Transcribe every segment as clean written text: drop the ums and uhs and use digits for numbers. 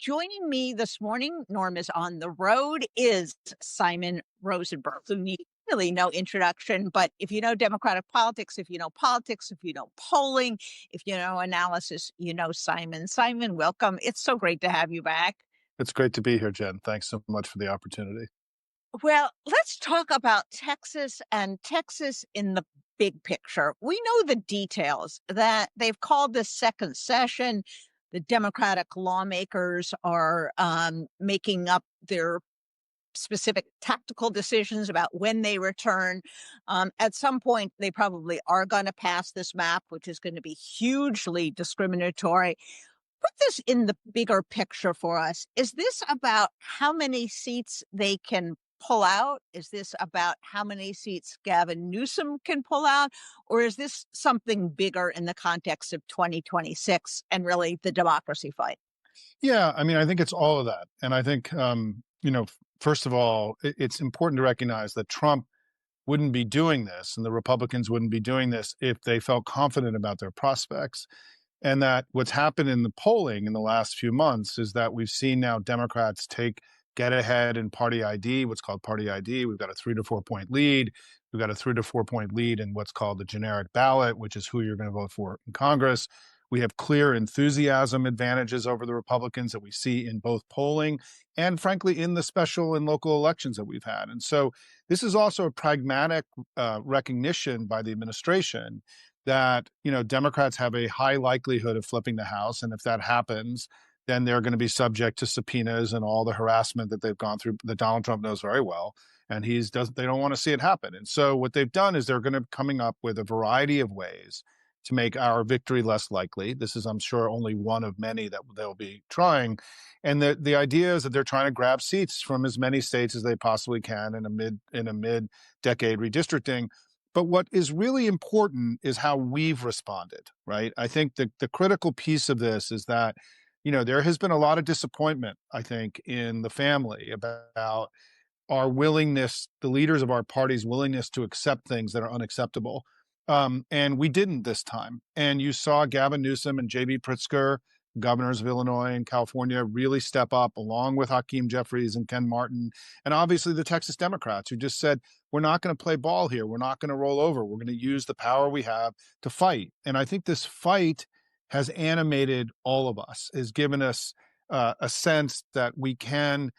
joining me this morning, Norm is on the road, is Simon Rosenberg, who needs really no introduction. But if you know Democratic politics, if you know politics, if you know polling, if you know analysis, you know Simon. Simon, welcome. It's so great to have you back. It's great to be here, Jen. Thanks so much for the opportunity. Well, let's talk about Texas and Texas in the big picture. We know the details that they've called this second session. The Democratic lawmakers are making up their specific tactical decisions about when they return. At some point, they probably are going to pass this map, which is going to be hugely discriminatory. Put this in the bigger picture for us. Is this about how many seats they can pull out? Is this about how many seats Gavin Newsom can pull out? Or is this something bigger in the context of 2026 and really the democracy fight? Yeah, I mean, I think it's all of that. And I think, first of all, it's important to recognize that Trump wouldn't be doing this and the Republicans wouldn't be doing this if they felt confident about their prospects. And that what's happened in the polling in the last few months is that we've seen now Democrats get ahead in party ID, what's called party ID. We've got a 3 to 4 point lead. We've got a 3 to 4 point lead in what's called the generic ballot, which is who you're going to vote for in Congress. We have clear enthusiasm advantages over the Republicans that we see in both polling and, frankly, in the special and local elections that we've had. And so this is also a pragmatic recognition by the administration that, Democrats have a high likelihood of flipping the House. And if that happens, then they're going to be subject to subpoenas and all the harassment that they've gone through that Donald Trump knows very well. And they don't want to see it happen. And so what they've done is they're going to be coming up with a variety of ways to make our victory less likely. This is, I'm sure, only one of many that they'll be trying. And the idea is that they're trying to grab seats from as many states as they possibly can in a mid-decade redistricting. But what is really important is how we've responded, right? I think the critical piece of this is that, there has been a lot of disappointment, I think, in the family about our willingness, the leaders of our party's willingness to accept things that are unacceptable. And we didn't this time. And you saw Gavin Newsom and J.B. Pritzker, governors of Illinois and California, really step up along with Hakeem Jeffries and Ken Martin. And obviously the Texas Democrats who just said, we're not going to play ball here. We're not going to roll over. We're going to use the power we have to fight. And I think this fight has animated all of us, has given us a sense that we can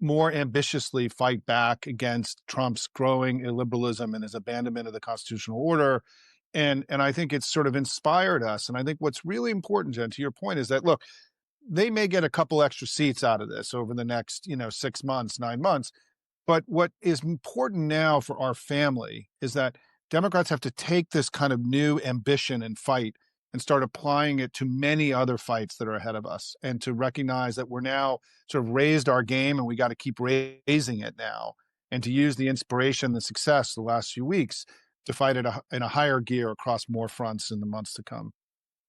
more ambitiously fight back against Trump's growing illiberalism and his abandonment of the constitutional order. And I think it's sort of inspired us. And I think what's really important, Jen, to your point, is that, look, they may get a couple extra seats out of this over the next, 6 months, 9 months. But what is important now for our family is that Democrats have to take this kind of new ambition and fight and start applying it to many other fights that are ahead of us, and to recognize that we're now sort of raised our game and we got to keep raising it now, and to use the inspiration, the success of the last few weeks to fight in a higher gear across more fronts in the months to come.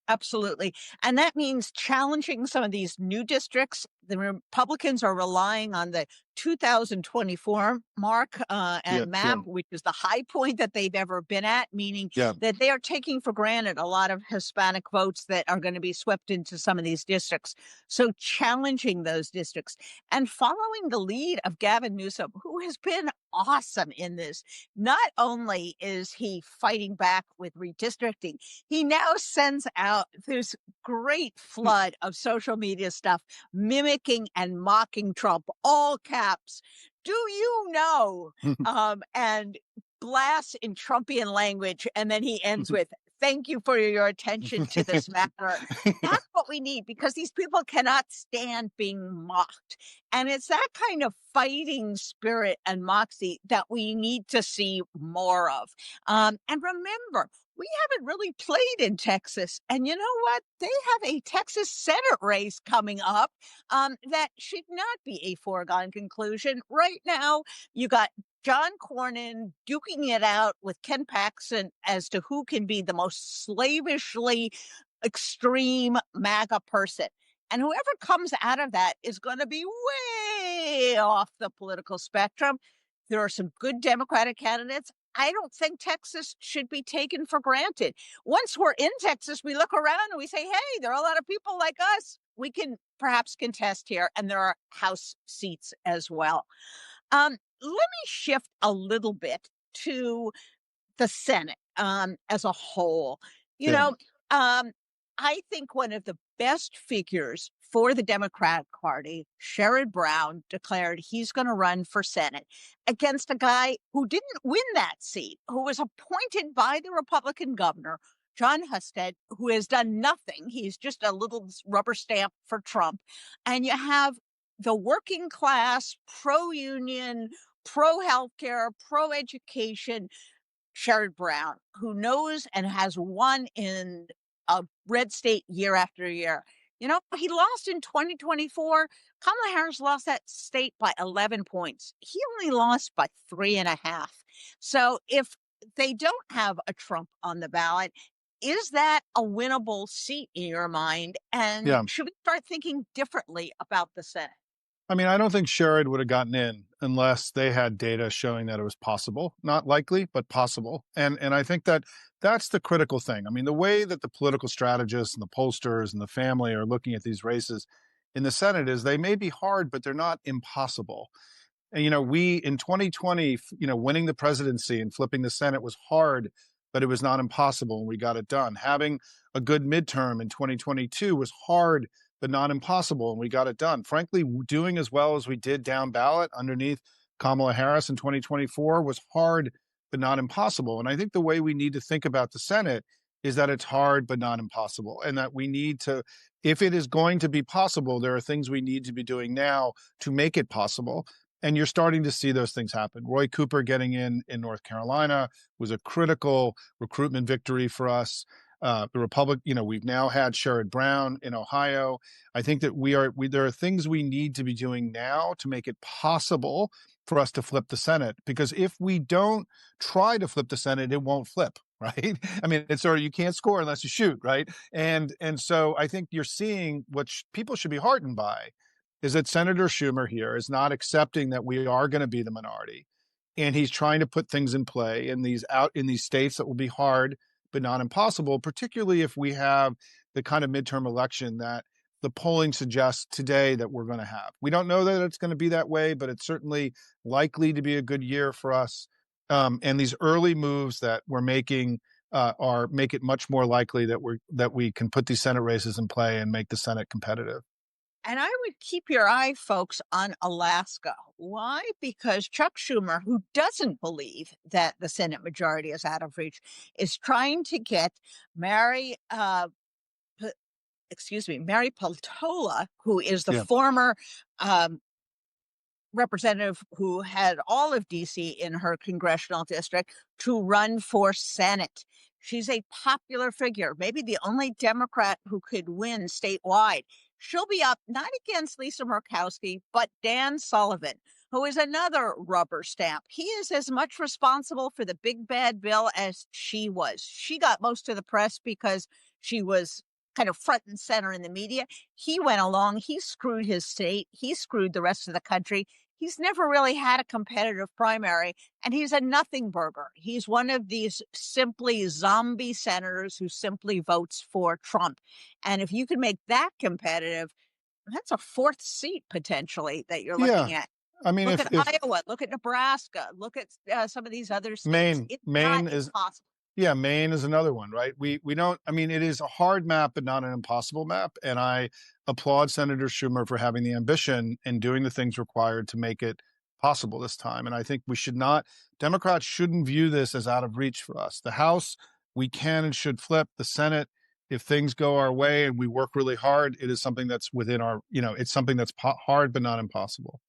Absolutely. And that means challenging some of these new districts. The Republicans are relying on the 2024 mark and map, which is the high point that they've ever been at, meaning that they are taking for granted a lot of Hispanic votes that are going to be swept into some of these districts. So challenging those districts and following the lead of Gavin Newsom, who has been awesome in this. Not only is he fighting back with redistricting, he now sends out this great flood of social media stuff mimicking and mocking Trump, all caps. Do you know? And blasts in Trumpian language. And then he ends with, thank you for your attention to this matter. That's what we need, because these people cannot stand being mocked. And it's that kind of fighting spirit and moxie that we need to see more of. And remember, we haven't really played in Texas. And you know what? They have a Texas Senate race coming up that should not be a foregone conclusion. Right now, you got John Cornyn duking it out with Ken Paxton as to who can be the most slavishly extreme MAGA person. And whoever comes out of that is going to be way off the political spectrum. There are some good Democratic candidates. I don't think Texas should be taken for granted. Once we're in Texas, we look around and we say, hey, there are a lot of people like us. we can perhaps contest here, and there are House seats as well. Let me shift a little bit to the Senate, as a whole. You Yeah. know, I think one of the best figures for the Democratic Party, Sherrod Brown, declared he's going to run for Senate against a guy who didn't win that seat, who was appointed by the Republican governor, John Husted, who has done nothing. He's just a little rubber stamp for Trump. And you have the working class, pro union, pro healthcare, pro education Sherrod Brown, who knows and has won in a red state year after year. He lost in 2024. Kamala Harris lost that state by 11 points. He only lost by 3.5. So if they don't have a Trump on the ballot, is that a winnable seat in your mind? And Yeah. should we start thinking differently about the Senate? I mean, I don't think Sherrod would have gotten in unless they had data showing that it was possible. Not likely, but possible. And I think that that's the critical thing. I mean, the way that the political strategists and the pollsters and the family are looking at these races in the Senate is they may be hard, but they're not impossible. And, we in 2020, winning the presidency and flipping the Senate was hard, but it was not impossible, and we got it done. Having a good midterm in 2022 was hard, but not impossible, and we got it done. Frankly, doing as well as we did down ballot underneath Kamala Harris in 2024 was hard, but not impossible. And I think the way we need to think about the Senate is that it's hard, but not impossible, and that we need to, if it is going to be possible, there are things we need to be doing now to make it possible. And you're starting to see those things happen. Roy Cooper getting in North Carolina was a critical recruitment victory for us. The Republic, we've now had Sherrod Brown in Ohio. I think that there are things we need to be doing now to make it possible for us to flip the Senate. Because if we don't try to flip the Senate, it won't flip, right? I mean, it's sort of, you can't score unless you shoot, right? And so I think you're seeing what people should be heartened by is that Senator Schumer here is not accepting that we are going to be the minority. And he's trying to put things in play in these states that will be hard, but not impossible, particularly if we have the kind of midterm election that the polling suggests today that we're going to have. We don't know that it's going to be that way, but it's certainly likely to be a good year for us. And these early moves that we're making make it much more likely that we can put these Senate races in play and make the Senate competitive. And I would keep your eye, folks, on Alaska. Why? Because Chuck Schumer, who doesn't believe that the Senate majority is out of reach, is trying to get Mary, Mary Peltola, who is the Yeah. former representative who had all of DC in her congressional district, to run for Senate. She's a popular figure, maybe the only Democrat who could win statewide. She'll be up not against Lisa Murkowski, but Dan Sullivan, who is another rubber stamp. He is as much responsible for the big bad bill as she was. She got most of the press because she was kind of front and center in the media. He went along, he screwed his state, he screwed the rest of the country. He's never really had a competitive primary, and he's a nothing burger. He's one of these simply zombie senators who simply votes for Trump. And if you can make that competitive, that's a fourth seat potentially that you're looking Yeah. at. I mean, Look if at Iowa, look at Nebraska, look at some of these other states. It's Maine not is impossible. Yeah, Maine is another one, right? We don't, I mean, it is a hard map, but not an impossible map. And I applaud Senator Schumer for having the ambition and doing the things required to make it possible this time. And I think Democrats shouldn't view this as out of reach for us. The House, we can and should flip. The Senate, if things go our way and we work really hard, it is something that's within our, it's something that's hard, but not impossible.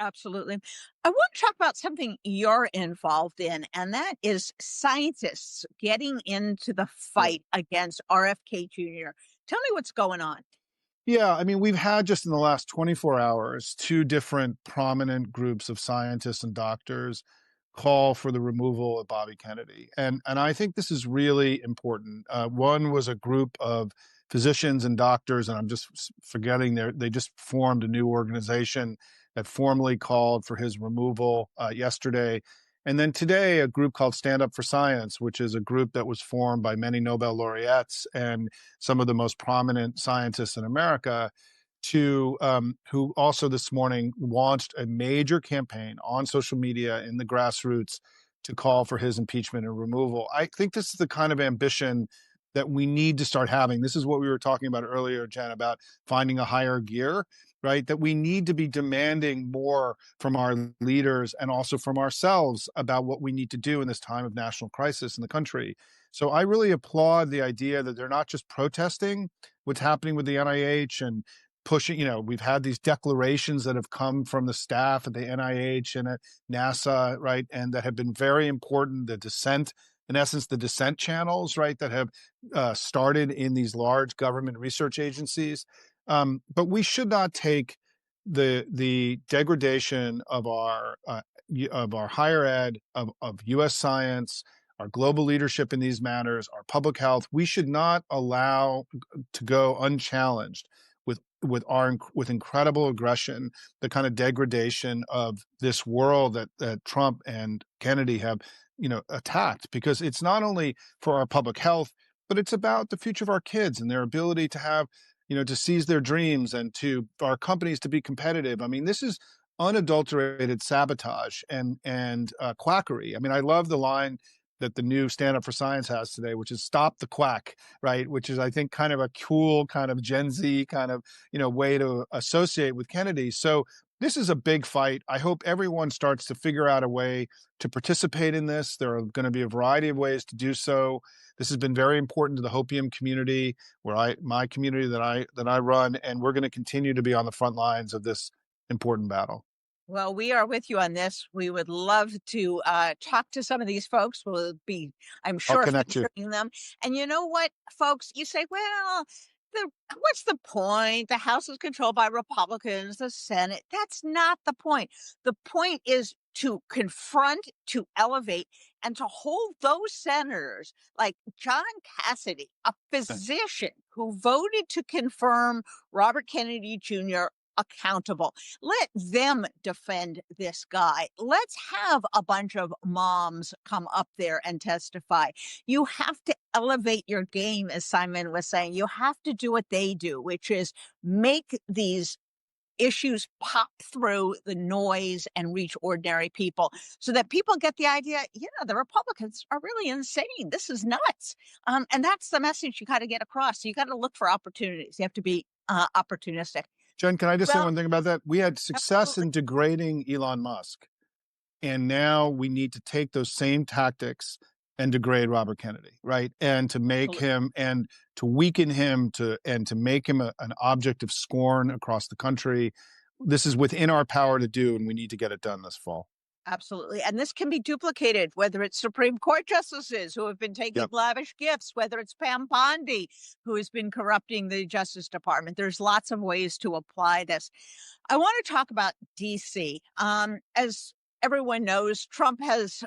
Absolutely. I want to talk about something you're involved in, and that is scientists getting into the fight against RFK Jr. Tell me what's going on. Yeah, I mean, we've had just in the last 24 hours, two different prominent groups of scientists and doctors call for the removal of Bobby Kennedy. And I think this is really important. One was a group of physicians and doctors, and I'm just forgetting they just formed a new organization that formally called for his removal yesterday. And then today, a group called Stand Up for Science, which is a group that was formed by many Nobel laureates and some of the most prominent scientists in America, to who also this morning launched a major campaign on social media in the grassroots to call for his impeachment and removal. I think this is the kind of ambition that we need to start having. This is what we were talking about earlier, Jen, about finding a higher gear, right? That we need to be demanding more from our leaders and also from ourselves about what we need to do in this time of national crisis in the country. So I really applaud the idea that they're not just protesting what's happening with the NIH and pushing, we've had these declarations that have come from the staff at the NIH and at NASA, right? And that have been very important. The dissent, in essence, the dissent channels, right, that have started in these large government research agencies. But we should not take the degradation of our higher ed, of U.S. science, our global leadership in these matters, our public health. We should not allow to go unchallenged with incredible aggression, the kind of degradation of this world that Trump and Kennedy have, attacked, because it's not only for our public health, but it's about the future of our kids and their ability to have, to seize their dreams and to our companies to be competitive. I mean, this is unadulterated sabotage and quackery. I mean, I love the line that the new Stand Up for Science has today, which is "Stop the Quack," right? Which is, I think, kind of a cool, kind of Gen Z kind of way to associate with Kennedy. So this is a big fight. I hope everyone starts to figure out a way to participate in this. There are going to be a variety of ways to do so. This has been very important to the Hopium community, my community that I run, and we're going to continue to be on the front lines of this important battle. Well, we are with you on this. We would love to talk to some of these folks. We'll be, I'm I'll sure, connect you. featuring them. And you know what, folks? You say, well, what's the point? The House is controlled by Republicans, the Senate. That's not the point. The point is to confront, to elevate, and to hold those senators like John Cassidy, a physician who voted to confirm Robert Kennedy Jr. accountable. Let them defend this guy. Let's have a bunch of moms come up there and testify. You have to elevate your game, as Simon was saying. You have to do what they do, which is make these issues pop through the noise and reach ordinary people so that people get the idea, the Republicans are really insane. This is nuts. And that's the message you got to get across. So you got to look for opportunities. You have to be opportunistic. Jen, can I just say Well, one thing about that? We had success absolutely. in degrading Elon Musk, and now we need to take those same tactics and degrade Robert Kennedy, right? And to make Absolutely. him and to weaken him and to make him an object of scorn across the country. This is within our power to do, and we need to get it done this fall. Absolutely. And this can be duplicated, whether it's Supreme Court justices who have been taking Yep. lavish gifts, whether it's Pam Bondi, who has been corrupting the Justice Department. There's lots of ways to apply this. I want to talk about DC. As everyone knows, Trump has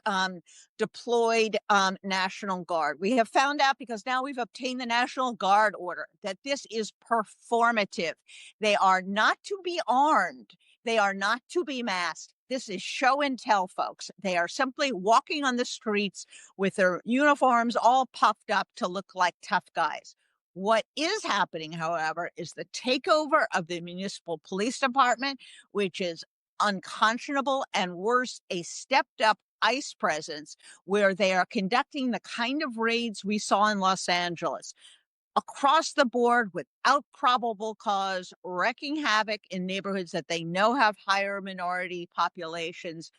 deployed National Guard. We have found out, because now we've obtained the National Guard order, that this is performative. They are not to be armed. They are not to be masked. This is show and tell, folks. They are simply walking on the streets with their uniforms all puffed up to look like tough guys. What is happening, however, is the takeover of the municipal police department, which is unconscionable, and worse, a stepped up ICE presence where they are conducting the kind of raids we saw in Los Angeles across the board without probable cause, wreaking havoc in neighborhoods that they know have higher minority populations.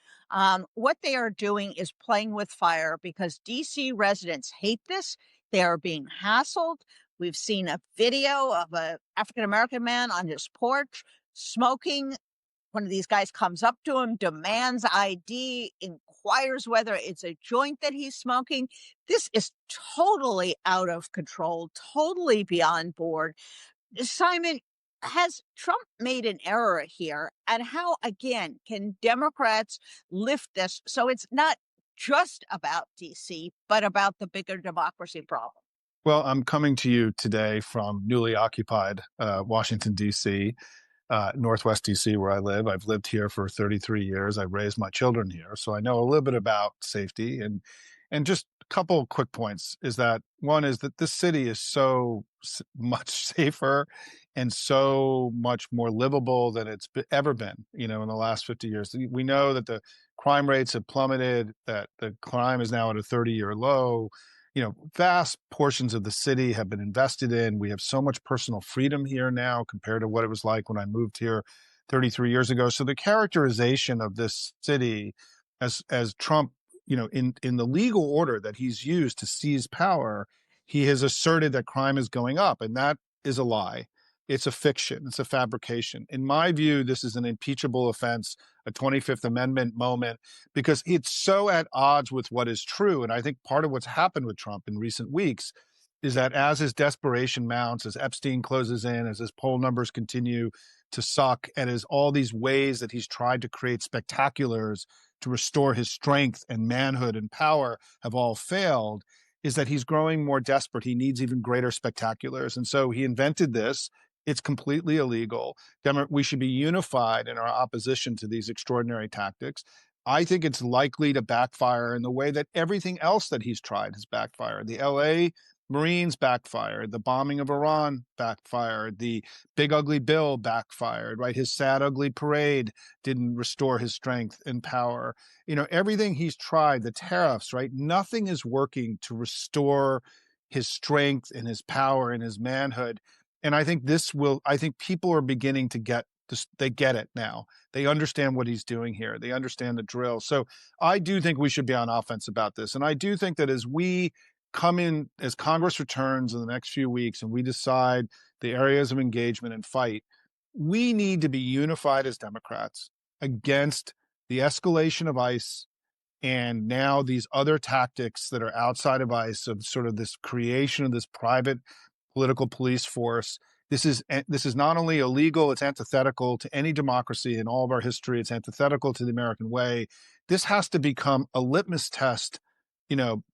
What they are doing is playing with fire, because DC residents hate this. They are being hassled. We've seen a video of an African-American man on his porch smoking. One of these guys comes up to him, demands ID, inquires whether it's a joint that he's smoking. This is totally out of control, totally beyond board. Simon, has Trump made an error here? And how, again, can Democrats lift this so it's not just about DC, but about the bigger democracy problem? Well, I'm coming to you today from newly occupied Washington, D.C., Northwest DC, where I live. I've lived here for 33 years. I've raised my children here, so I know a little bit about safety. And just a couple of quick points is that one is that this city is so much safer and so much more livable than it's ever been. In the last 50 years, we know that the crime rates have plummeted, that the crime is now at a 30-year low. Vast portions of the city have been invested in. We have so much personal freedom here now compared to what it was like when I moved here 33 years ago. So the characterization of this city as Trump, in the legal order that he's used to seize power, he has asserted that crime is going up, and that is a lie. It's a fiction. It's a fabrication. In my view, this is an impeachable offense, a 25th Amendment moment, because it's so at odds with what is true. And I think part of what's happened with Trump in recent weeks is that as his desperation mounts, as Epstein closes in, as his poll numbers continue to suck, and as all these ways that he's tried to create spectaculars to restore his strength and manhood and power have all failed, is that he's growing more desperate. He needs even greater spectaculars. And so he invented this. It's completely illegal. We should be unified in our opposition to these extraordinary tactics. I think it's likely to backfire in the way that everything else that he's tried has backfired. The LA Marines backfired. The bombing of Iran backfired. The big ugly bill backfired, right? His sad ugly parade didn't restore his strength and power. Everything he's tried, the tariffs, right? Nothing is working to restore his strength and his power and his manhood. And I think people are beginning to get this. They get it now. They understand what he's doing here. They understand the drill. So I do think we should be on offense about this. And I do think that as Congress returns in the next few weeks and we decide the areas of engagement and fight, we need to be unified as Democrats against the escalation of ICE and now these other tactics that are outside of ICE, of sort of this creation of this private political police force. This is not only illegal, it's antithetical to any democracy in all of our history. It's antithetical to the American way. This has to become a litmus test,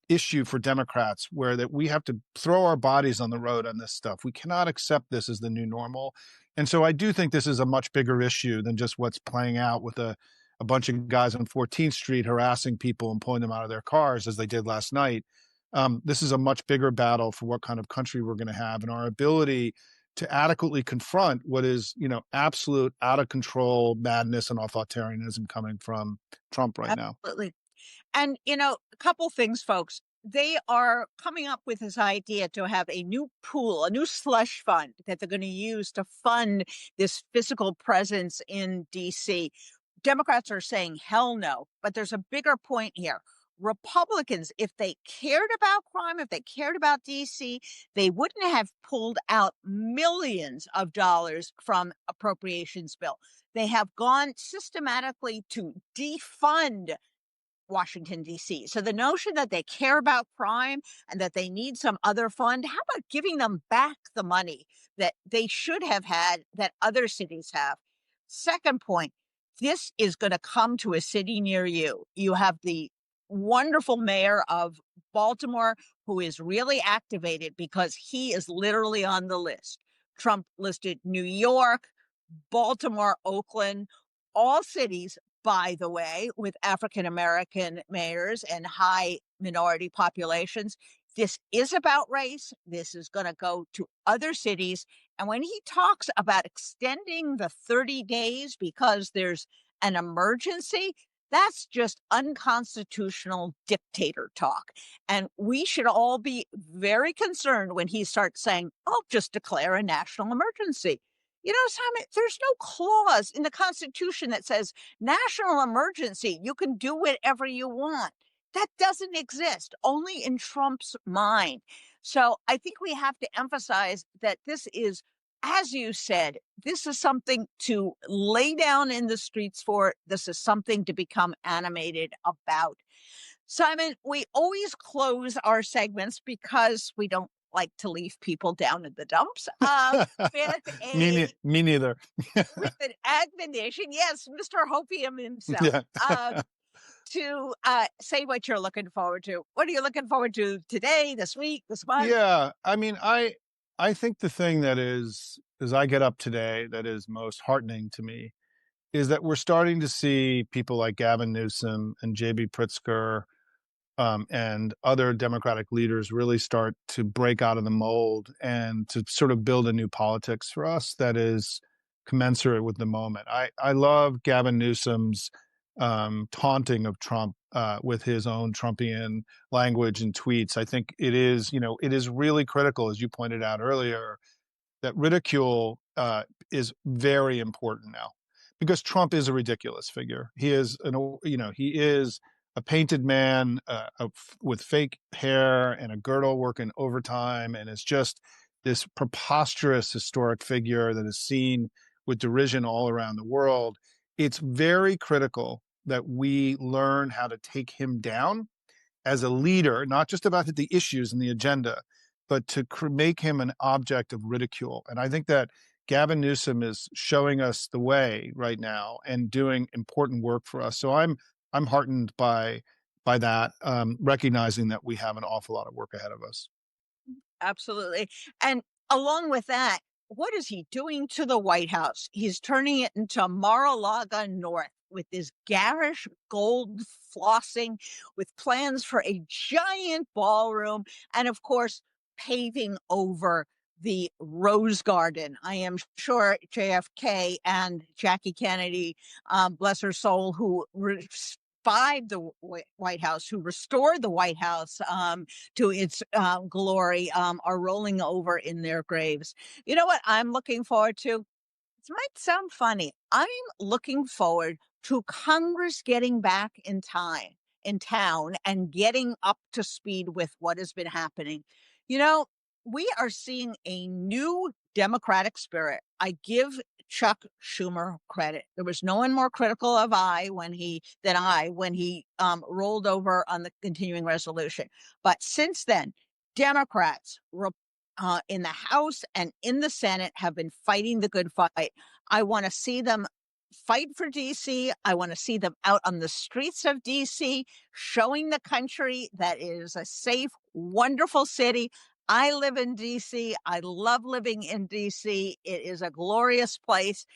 issue for Democrats, where that we have to throw our bodies on the road on this stuff. We cannot accept this as the new normal. And so I do think this is a much bigger issue than just what's playing out with a bunch of guys on 14th Street harassing people and pulling them out of their cars as they did last night. This is a much bigger battle for what kind of country we're going to have and our ability to adequately confront what is, absolute out of control madness and authoritarianism coming from Trump right now. Absolutely. And, a couple things, folks. They are coming up with this idea to have a new pool, a new slush fund that they're going to use to fund this physical presence in DC. Democrats are saying, hell no. But there's a bigger point here. Republicans, if they cared about crime, if they cared about DC, they wouldn't have pulled out millions of dollars from appropriations bill. They have gone systematically to defund Washington, D.C. So the notion that they care about crime and that they need some other fund, how about giving them back the money that they should have had that other cities have? Second point, this is going to come to a city near you. You have the wonderful mayor of Baltimore who is really activated because he is literally on the list. Trump listed New York, Baltimore, Oakland, all cities, by the way, with African-American mayors and high minority populations. This is about race. This is going to go to other cities. And when he talks about extending the 30 days because there's an emergency, that's just unconstitutional dictator talk. And we should all be very concerned when he starts saying, I'll just declare a national emergency. Simon, there's no clause in the Constitution that says national emergency, you can do whatever you want. That doesn't exist, only in Trump's mind. So I think we have to emphasize that this is, as you said, this is something to lay down in the streets for. This is something to become animated about. Simon, we always close our segments because we don't like to leave people down in the dumps. Me neither. With an admonition, yes, Mr. Hopium himself, Yeah. to say what you're looking forward to. What are you looking forward to today, this week, this month? Yeah, I mean, I think the thing that is as I get up today that is most heartening to me is that we're starting to see people like Gavin Newsom and JB Pritzker and other Democratic leaders really start to break out of the mold and to sort of build a new politics for us that is commensurate with the moment. I love Gavin Newsom's taunting of Trump with his own Trumpian language and tweets. I think it is, it is really critical, as you pointed out earlier, that ridicule is very important now because Trump is a ridiculous figure. He is he is a painted man with fake hair and a girdle working overtime, and it's just this preposterous historic figure that is seen with derision all around the world. It's very critical that we learn how to take him down as a leader, not just about the issues and the agenda, but to make him an object of ridicule. And I think that Gavin Newsom is showing us the way right now and doing important work for us. So I'm heartened by that, recognizing that we have an awful lot of work ahead of us. Absolutely. And along with that, what is he doing to the White House? He's turning it into Mar-a-Lago North with this garish gold flossing, with plans for a giant ballroom, and of course, paving over the Rose Garden. I am sure JFK and Jackie Kennedy, bless her soul, who revived the White House, who restored the White House to its glory, are rolling over in their graves. You know what I'm looking forward to? It might sound funny. I'm looking forward to Congress getting back in town and getting up to speed with what has been happening. You know, we are seeing a new democratic spirit. I give Chuck Schumer credit. There was no one more critical of than I when he rolled over on the continuing resolution. But since then, Democrats, in the House and in the Senate have been fighting the good fight. I want to see them fight for DC. I want to see them out on the streets of DC, showing the country that it is a safe, wonderful city. I live in DC. I love living in DC. It is a glorious place.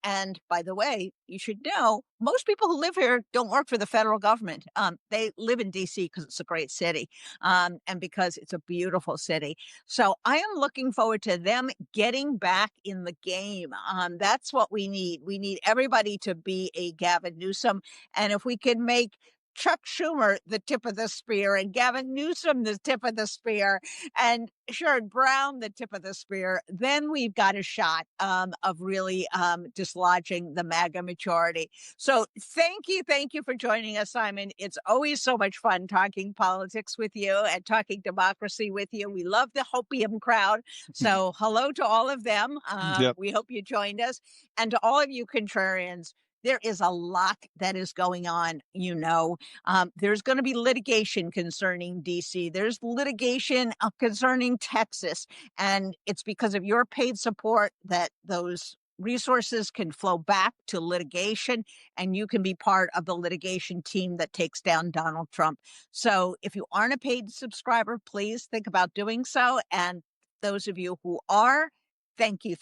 And by the way, you should know most people who live here don't work for the federal government. They live in DC because it's a great city, and because it's a beautiful city. So I am looking forward to them getting back in the game. That's what we need. We need everybody to be a Gavin Newsom. And if we can make Chuck Schumer the tip of the spear and Gavin Newsom the tip of the spear and Sherrod Brown the tip of the spear, then we've got a shot of really dislodging the MAGA majority. So thank you for joining us, Simon. It's always so much fun talking politics with you and talking democracy with you. We love the Hopium crowd. So hello to all of them. Yep. We hope you joined us. And to all of you contrarians, there is a lot that is going on, there's going to be litigation concerning DC. There's litigation concerning Texas. And it's because of your paid support that those resources can flow back to litigation, and you can be part of the litigation team that takes down Donald Trump. So if you aren't a paid subscriber, please think about doing so. And those of you who are, thank you.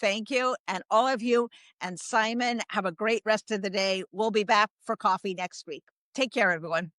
And all of you and Simon, have a great rest of the day. We'll be back for coffee next week. Take care, everyone.